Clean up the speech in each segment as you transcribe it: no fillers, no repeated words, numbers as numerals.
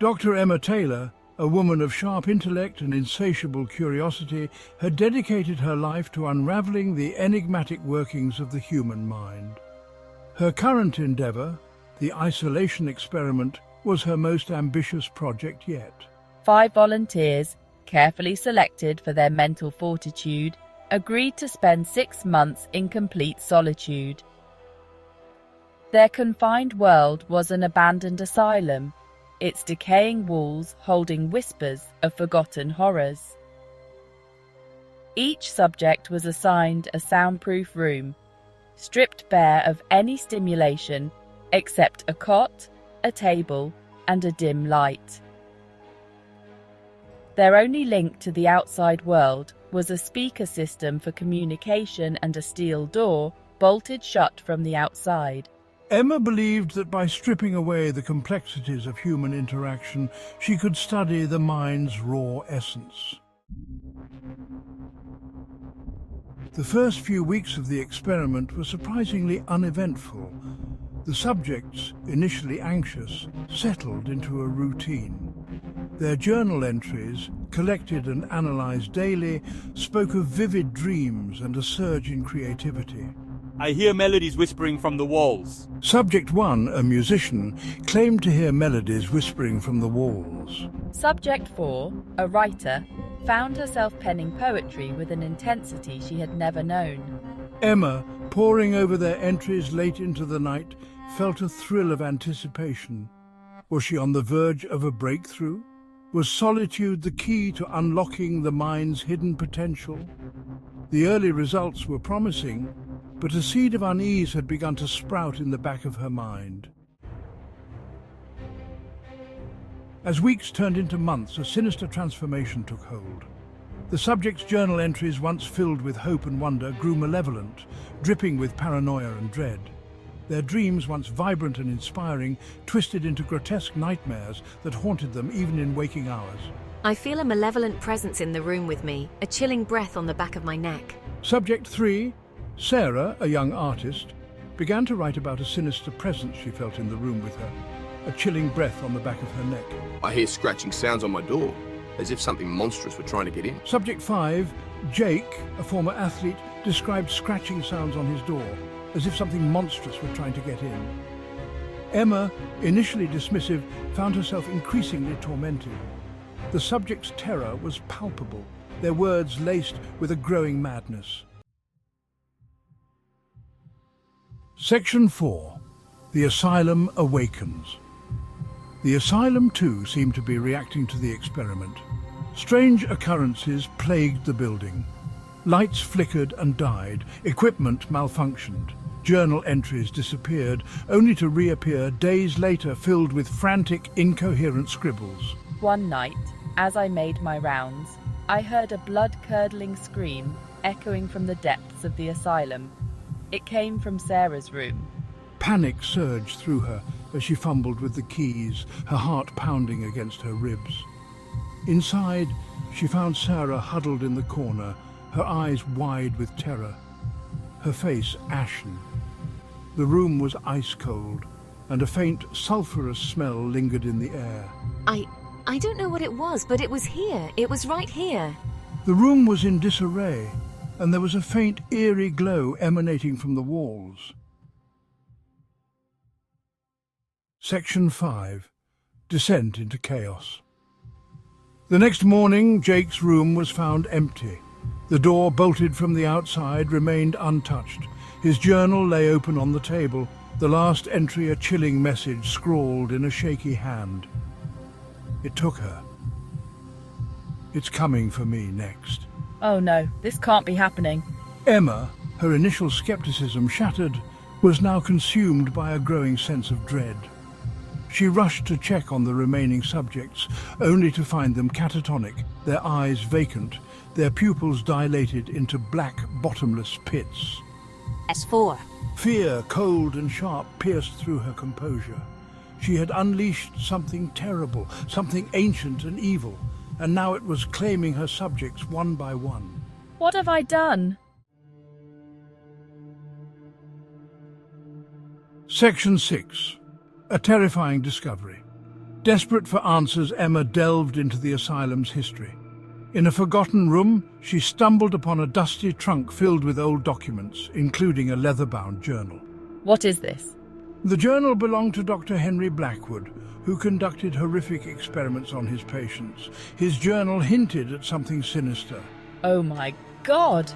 Dr. Emma Taylor, a woman of sharp intellect and insatiable curiosity, had dedicated her life to unraveling the enigmatic workings of the human mind. Her current endeavour, the isolation experiment, was her most ambitious project yet. 5 volunteers, carefully selected for their mental fortitude, agreed to spend 6 months in complete solitude. Their confined world was an abandoned asylum, its decaying walls holding whispers of forgotten horrors. Each subject was assigned a soundproof room, stripped bare of any stimulation except a cot, a table, and a dim light. Their only link to the outside world was a speaker system for communication and a steel door bolted shut from the outside. Emma believed that by stripping away the complexities of human interaction, she could study the mind's raw essence. The first few weeks of the experiment were surprisingly uneventful. The subjects, initially anxious, settled into a routine. Their journal entries, collected and analysed daily, spoke of vivid dreams and a surge in creativity. I hear melodies whispering from the walls. Subject 1, a musician, claimed to hear melodies whispering from the walls. Subject 4, a writer, found herself penning poetry with an intensity she had never known. Emma, poring over their entries late into the night, felt a thrill of anticipation. Was she on the verge of a breakthrough? Was solitude the key to unlocking the mind's hidden potential? The early results were promising, but a seed of unease had begun to sprout in the back of her mind. As weeks turned into months, a sinister transformation took hold. The subject's journal entries, once filled with hope and wonder, grew malevolent, dripping with paranoia and dread. Their dreams, once vibrant and inspiring, twisted into grotesque nightmares that haunted them even in waking hours. I feel a malevolent presence in the room with me, a chilling breath on the back of my neck. Subject 3, Sarah, a young artist, began to write about a sinister presence she felt in the room with her, a chilling breath on the back of her neck. I hear scratching sounds on my door, as if something monstrous were trying to get in. Subject 5, Jake, a former athlete, described scratching sounds on his door, as if something monstrous were trying to get in. Emma, initially dismissive, found herself increasingly tormented. The subject's terror was palpable, their words laced with a growing madness. Section 4. The Asylum Awakens. The asylum, too, seemed to be reacting to the experiment. Strange occurrences plagued the building. Lights flickered and died, equipment malfunctioned, journal entries disappeared, only to reappear days later filled with frantic, incoherent scribbles. One night, as I made my rounds, I heard a blood-curdling scream echoing from the depths of the asylum. It came from Sarah's room. Panic surged through her as she fumbled with the keys, her heart pounding against her ribs. Inside, she found Sarah huddled in the corner, her eyes wide with terror, her face ashen. The room was ice-cold, and a faint, sulphurous smell lingered in the air. I don't know what it was, but it was here. It was right here. The room was in disarray, and there was a faint, eerie glow emanating from the walls. Section 5. Descent into Chaos. The next morning, Jake's room was found empty. The door, bolted from the outside, remained untouched. His journal lay open on the table, the last entry a chilling message scrawled in a shaky hand. It took her. It's coming for me next. Oh no, this can't be happening. Emma, her initial skepticism shattered, was now consumed by a growing sense of dread. She rushed to check on the remaining subjects, only to find them catatonic, their eyes vacant, their pupils dilated into black, bottomless pits. S4. Fear, cold and sharp, pierced through her composure. She had unleashed something terrible, something ancient and evil, and now it was claiming her subjects one by one. What have I done? Section 6. A terrifying discovery. Desperate for answers, Emma delved into the asylum's history. In a forgotten room, she stumbled upon a dusty trunk filled with old documents, including a leather-bound journal. What is this? The journal belonged to Dr. Henry Blackwood, who conducted horrific experiments on his patients. His journal hinted at something sinister. Oh my God!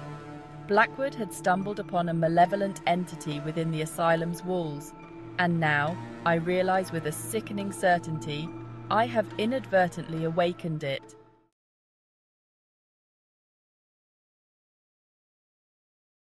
Blackwood had stumbled upon a malevolent entity within the asylum's walls, and now I realize with a sickening certainty I have inadvertently awakened it.